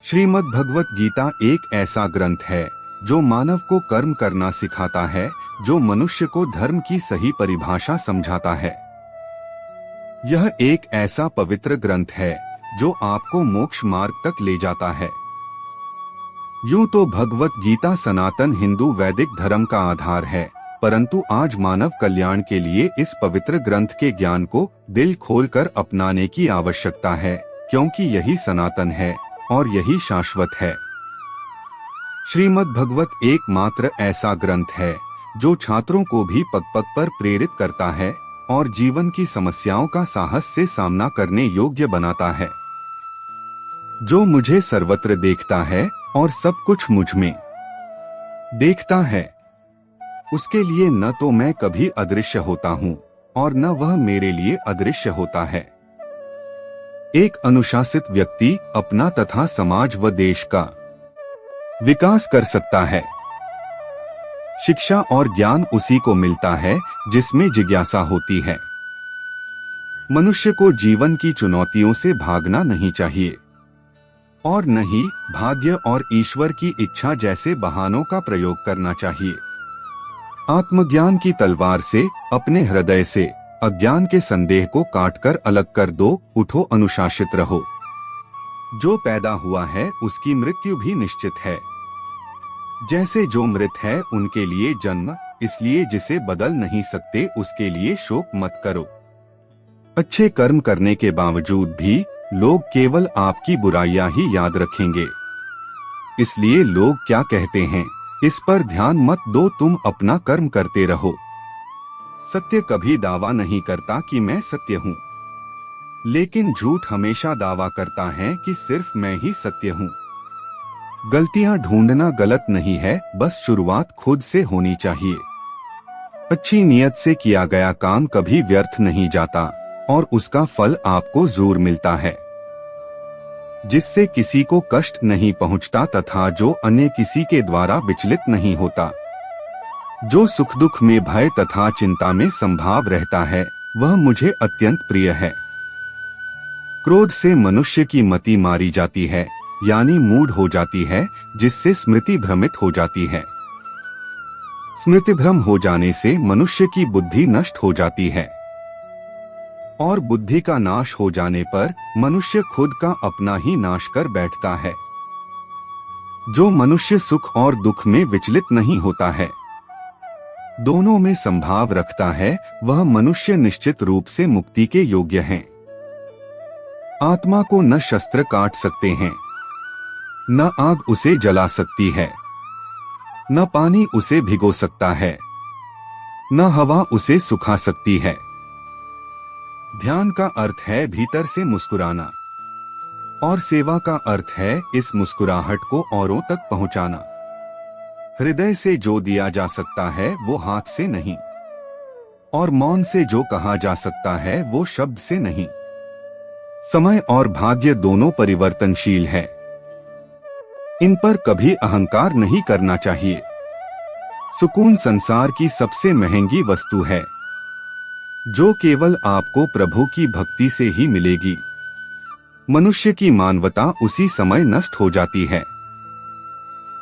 श्रीमद् भगवत गीता एक ऐसा ग्रंथ है जो मानव को कर्म करना सिखाता है, जो मनुष्य को धर्म की सही परिभाषा समझाता है। यह एक ऐसा पवित्र ग्रंथ है जो आपको मोक्ष मार्ग तक ले जाता है। यूं तो भगवत गीता सनातन हिंदू वैदिक धर्म का आधार है, परंतु आज मानव कल्याण के लिए इस पवित्र ग्रंथ के ज्ञान को दिल खोलकर अपनाने की आवश्यकता है, क्योंकि यही सनातन है और यही शाश्वत है। श्रीमद् भगवत एकमात्र ऐसा ग्रंथ है जो छात्रों को भी पग पग पर प्रेरित करता है और जीवन की समस्याओं का साहस से सामना करने योग्य बनाता है। जो मुझे सर्वत्र देखता है और सब कुछ मुझ में देखता है, उसके लिए न तो मैं कभी अदृश्य होता हूँ और न वह मेरे लिए अदृश्य होता है। एक अनुशासित व्यक्ति अपना तथा समाज व देश का विकास कर सकता है। शिक्षा और ज्ञान उसी को मिलता है जिसमें जिज्ञासा होती है। मनुष्य को जीवन की चुनौतियों से भागना नहीं चाहिए और न ही भाग्य और ईश्वर की इच्छा जैसे बहानों का प्रयोग करना चाहिए। आत्मज्ञान की तलवार से अपने हृदय से अज्ञान के संदेह को काटकर अलग कर दो। उठो, अनुशासित रहो। जो पैदा हुआ है उसकी मृत्यु भी निश्चित है। जैसे जो मृत है उनके लिए जन्म, इसलिए जिसे बदल नहीं सकते उसके लिए शोक मत करो। अच्छे कर्म करने के बावजूद भी लोग केवल आपकी बुराइयां ही याद रखेंगे, इसलिए लोग क्या कहते हैं इस पर ध्यान मत दो, तुम अपना कर्म करते रहो। सत्य कभी दावा नहीं करता कि मैं सत्य हूँ, लेकिन झूठ हमेशा दावा करता है कि सिर्फ मैं ही सत्य हूँ। गलतियां ढूंढना गलत नहीं है, बस शुरुआत खुद से होनी चाहिए। अच्छी नियत से किया गया काम कभी व्यर्थ नहीं जाता और उसका फल आपको जरूर मिलता है, जिससे किसी को कष्ट नहीं पहुंचता तथा जो अन्य किसी के द्वारा विचलित नहीं होता। जो सुख दुख में भय तथा चिंता में संभाव रहता है वह मुझे अत्यंत प्रिय है। क्रोध से मनुष्य की मति मारी जाती है, यानी मूढ़ हो जाती है, जिससे स्मृति भ्रमित हो जाती है। स्मृति भ्रम हो जाने से मनुष्य की बुद्धि नष्ट हो जाती है और बुद्धि का नाश हो जाने पर मनुष्य खुद का अपना ही नाश कर बैठता है। जो मनुष्य सुख और दुख में विचलित नहीं होता है, दोनों में संभाव रखता है, वह मनुष्य निश्चित रूप से मुक्ति के योग्य है। आत्मा को न शस्त्र काट सकते हैं, न आग उसे जला सकती है, न पानी उसे भिगो सकता है, न हवा उसे सुखा सकती है। ध्यान का अर्थ है भीतर से मुस्कुराना और सेवा का अर्थ है इस मुस्कुराहट को औरों तक पहुंचाना। हृदय से जो दिया जा सकता है वो हाथ से नहीं, और मौन से जो कहा जा सकता है वो शब्द से नहीं। समय और भाग्य दोनों परिवर्तनशील है, इन पर कभी अहंकार नहीं करना चाहिए। सुकून संसार की सबसे महंगी वस्तु है, जो केवल आपको प्रभु की भक्ति से ही मिलेगी। मनुष्य की मानवता उसी समय नष्ट हो जाती है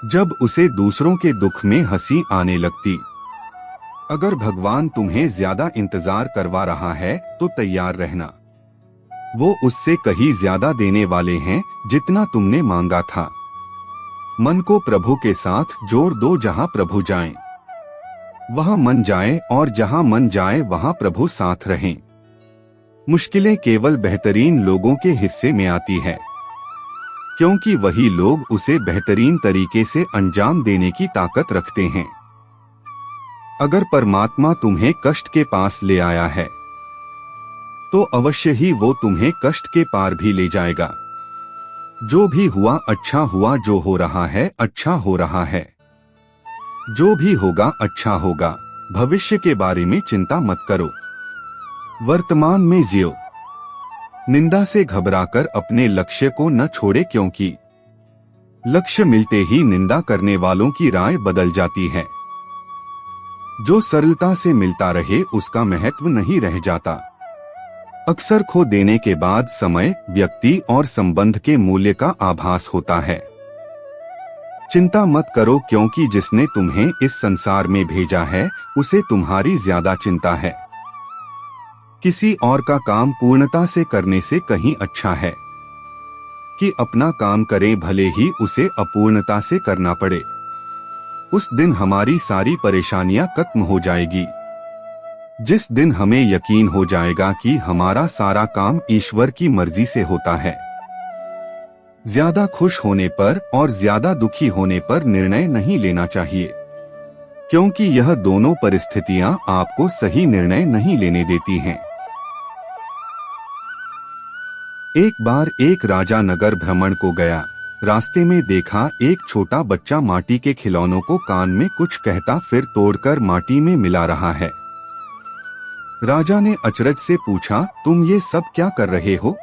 जब उसे दूसरों के दुख में हंसी आने लगती। अगर भगवान तुम्हें ज्यादा इंतजार करवा रहा है तो तैयार रहना, वो उससे कहीं ज्यादा देने वाले हैं जितना तुमने मांगा था। मन को प्रभु के साथ जोड़ दो, जहाँ प्रभु जाएं वहाँ मन जाए और जहाँ मन जाए वहाँ प्रभु साथ रहें। मुश्किलें केवल बेहतरीन लोगों के हिस्से में आती है, क्योंकि वही लोग उसे बेहतरीन तरीके से अंजाम देने की ताकत रखते हैं। अगर परमात्मा तुम्हें कष्ट के पास ले आया है तो अवश्य ही वो तुम्हें कष्ट के पार भी ले जाएगा। जो भी हुआ अच्छा हुआ, जो हो रहा है अच्छा हो रहा है, जो भी होगा अच्छा होगा। भविष्य के बारे में चिंता मत करो, वर्तमान में जियो। निंदा से घबराकर अपने लक्ष्य को न छोड़े, क्योंकि लक्ष्य मिलते ही निंदा करने वालों की राय बदल जाती है। जो सरलता से मिलता रहे उसका महत्व नहीं रह जाता। अक्सर खो देने के बाद समय, व्यक्ति और संबंध के मूल्य का आभास होता है। चिंता मत करो, क्योंकि जिसने तुम्हें इस संसार में भेजा है उसे तुम्हारी ज्यादा चिंता है। किसी और का काम पूर्णता से करने से कहीं अच्छा है कि अपना काम करें, भले ही उसे अपूर्णता से करना पड़े। उस दिन हमारी सारी परेशानियां खत्म हो जाएगी, जिस दिन हमें यकीन हो जाएगा कि हमारा सारा काम ईश्वर की मर्जी से होता है। ज्यादा खुश होने पर और ज्यादा दुखी होने पर निर्णय नहीं लेना चाहिए, क्योंकि यह दोनों परिस्थितियां आपको सही निर्णय नहीं लेने देती हैं। एक बार एक राजा नगर भ्रमण को गया। रास्ते में देखा एक छोटा बच्चा माटी के खिलौनों को कान में कुछ कहता फिर तोड़कर माटी में मिला रहा है। राजा ने अचरज से पूछा, तुम ये सब क्या कर रहे हो?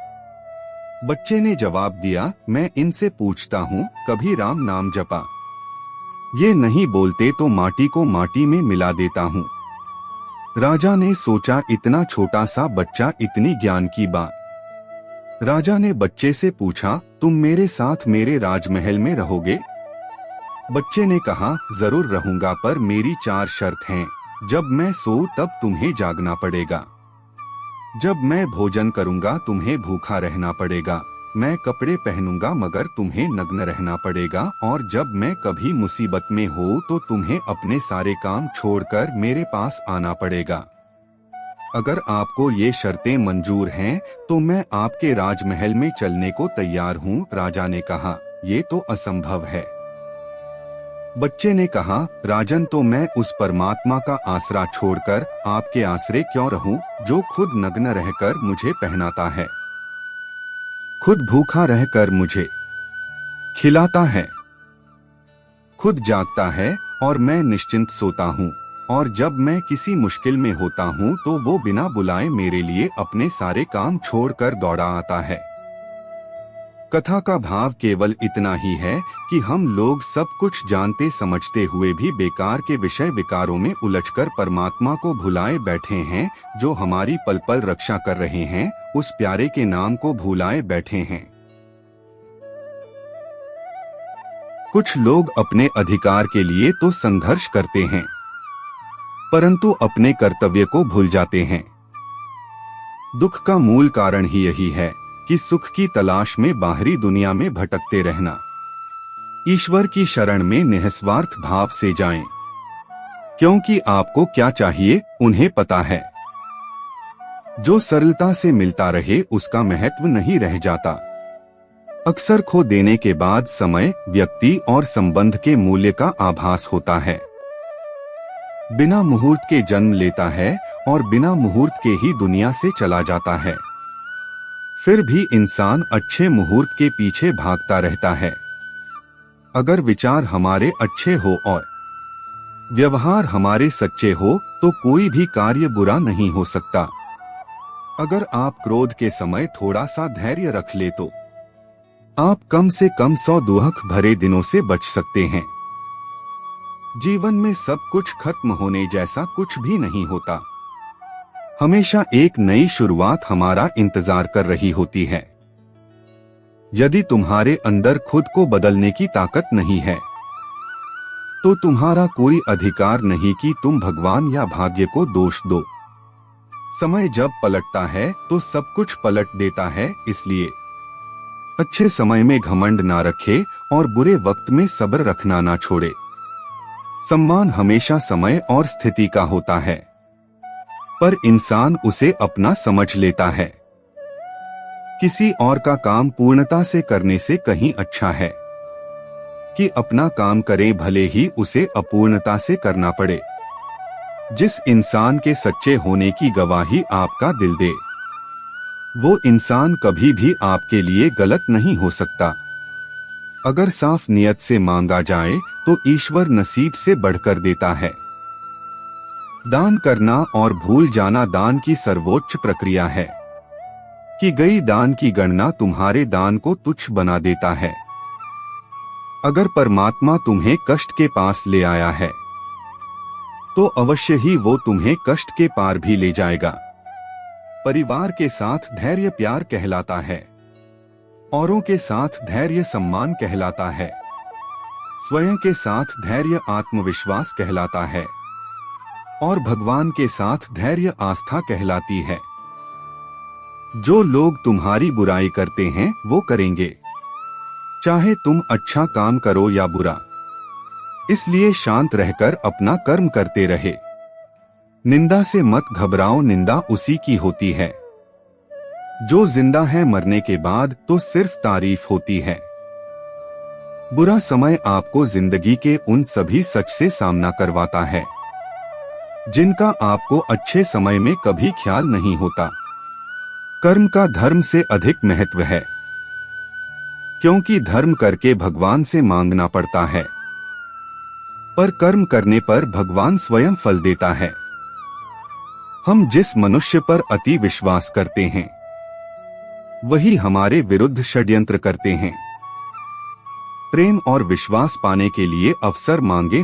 बच्चे ने जवाब दिया, मैं इनसे पूछता हूँ, कभी राम नाम जपा? ये नहीं बोलते तो माटी को माटी में मिला देता हूँ। राजा ने सोचा, इतना छोटा सा बच्चा, इतनी ज्ञान की बात। राजा ने बच्चे से पूछा, तुम मेरे साथ मेरे राजमहल में रहोगे? बच्चे ने कहा, जरूर रहूंगा, पर मेरी 4 शर्त हैं। जब मैं सोऊं तब तुम्हें जागना पड़ेगा। जब मैं भोजन करूंगा तुम्हें भूखा रहना पड़ेगा। मैं कपड़े पहनूंगा मगर तुम्हें नग्न रहना पड़ेगा। और जब मैं कभी मुसीबत में हो तो तुम्हें अपने सारे काम छोड़कर मेरे पास आना पड़ेगा। अगर आपको ये शर्तें मंजूर हैं तो मैं आपके राजमहल में चलने को तैयार हूँ। राजा ने कहा, ये तो असंभव है। बच्चे ने कहा, राजन, तो मैं उस परमात्मा का आसरा छोड़कर आपके आसरे क्यों रहूं, जो खुद नग्न रहकर मुझे पहनाता है, खुद भूखा रहकर मुझे खिलाता है, खुद जागता है और मैं निश्चिंत सोता हूँ। और जब मैं किसी मुश्किल में होता हूँ तो वो बिना बुलाए मेरे लिए अपने सारे काम छोड़कर दौड़ा आता है। कथा का भाव केवल इतना ही है कि हम लोग सब कुछ जानते समझते हुए भी बेकार के विषय विकारों में उलझकर परमात्मा को भुलाए बैठे हैं, जो हमारी पल पल रक्षा कर रहे हैं। उस प्यारे के नाम को भुलाए बैठे हैं। कुछ लोग अपने अधिकार के लिए तो संघर्ष करते हैं, परंतु अपने कर्तव्य को भूल जाते हैं। दुख का मूल कारण ही यही है कि सुख की तलाश में बाहरी दुनिया में भटकते रहना। ईश्वर की शरण में निस्वार्थ भाव से जाएं, क्योंकि आपको क्या चाहिए उन्हें पता है। जो सरलता से मिलता रहे उसका महत्व नहीं रह जाता। अक्सर खो देने के बाद समय, व्यक्ति और संबंध के मूल्य का आभास होता है। बिना मुहूर्त के जन्म लेता है और बिना मुहूर्त के ही दुनिया से चला जाता है। फिर भी इंसान अच्छे मुहूर्त के पीछे भागता रहता है। अगर विचार हमारे अच्छे हो और व्यवहार हमारे सच्चे हो तो कोई भी कार्य बुरा नहीं हो सकता। अगर आप क्रोध के समय थोड़ा सा धैर्य रख ले तो आप कम से कम 100 दुख भरे दिनों से बच सकते हैं। जीवन में सब कुछ खत्म होने जैसा कुछ भी नहीं होता। हमेशा एक नई शुरुआत हमारा इंतजार कर रही होती है। यदि तुम्हारे अंदर खुद को बदलने की ताकत नहीं है तो तुम्हारा कोई अधिकार नहीं कि तुम भगवान या भाग्य को दोष दो। समय जब पलटता है तो सब कुछ पलट देता है। इसलिए अच्छे समय में घमंड ना रखे और बुरे वक्त में सब्र रखना ना छोड़े। सम्मान हमेशा समय और स्थिति का होता है, पर इंसान उसे अपना समझ लेता है। किसी और का काम पूर्णता से करने से कहीं अच्छा है कि अपना काम करें, भले ही उसे अपूर्णता से करना पड़े। जिस इंसान के सच्चे होने की गवाही आपका दिल दे, वो इंसान कभी भी आपके लिए गलत नहीं हो सकता। अगर साफ नियत से मांगा जाए तो ईश्वर नसीब से बढ़कर देता है। दान करना और भूल जाना दान की सर्वोच्च प्रक्रिया है। की गई दान की गणना तुम्हारे दान को तुच्छ बना देता है। अगर परमात्मा तुम्हें कष्ट के पास ले आया है तो अवश्य ही वो तुम्हें कष्ट के पार भी ले जाएगा। परिवार के साथ धैर्य प्यार कहलाता है। औरों के साथ धैर्य सम्मान कहलाता है। स्वयं के साथ धैर्य आत्मविश्वास कहलाता है। और भगवान के साथ धैर्य आस्था कहलाती है। जो लोग तुम्हारी बुराई करते हैं वो करेंगे, चाहे तुम अच्छा काम करो या बुरा। इसलिए शांत रहकर अपना कर्म करते रहे। निंदा से मत घबराओ, निंदा उसी की होती है। जो जिंदा है मरने के बाद तो सिर्फ तारीफ होती है। बुरा समय आपको जिंदगी के उन सभी सच से सामना करवाता है जिनका आपको अच्छे समय में कभी ख्याल नहीं होता। कर्म का धर्म से अधिक महत्व है, क्योंकि धर्म करके भगवान से मांगना पड़ता है, पर कर्म करने पर भगवान स्वयं फल देता है। हम जिस मनुष्य पर अति विश्वास करते हैं वही हमारे विरुद्ध षड्यंत्र करते हैं। प्रेम और विश्वास पाने के लिए अवसर मांगे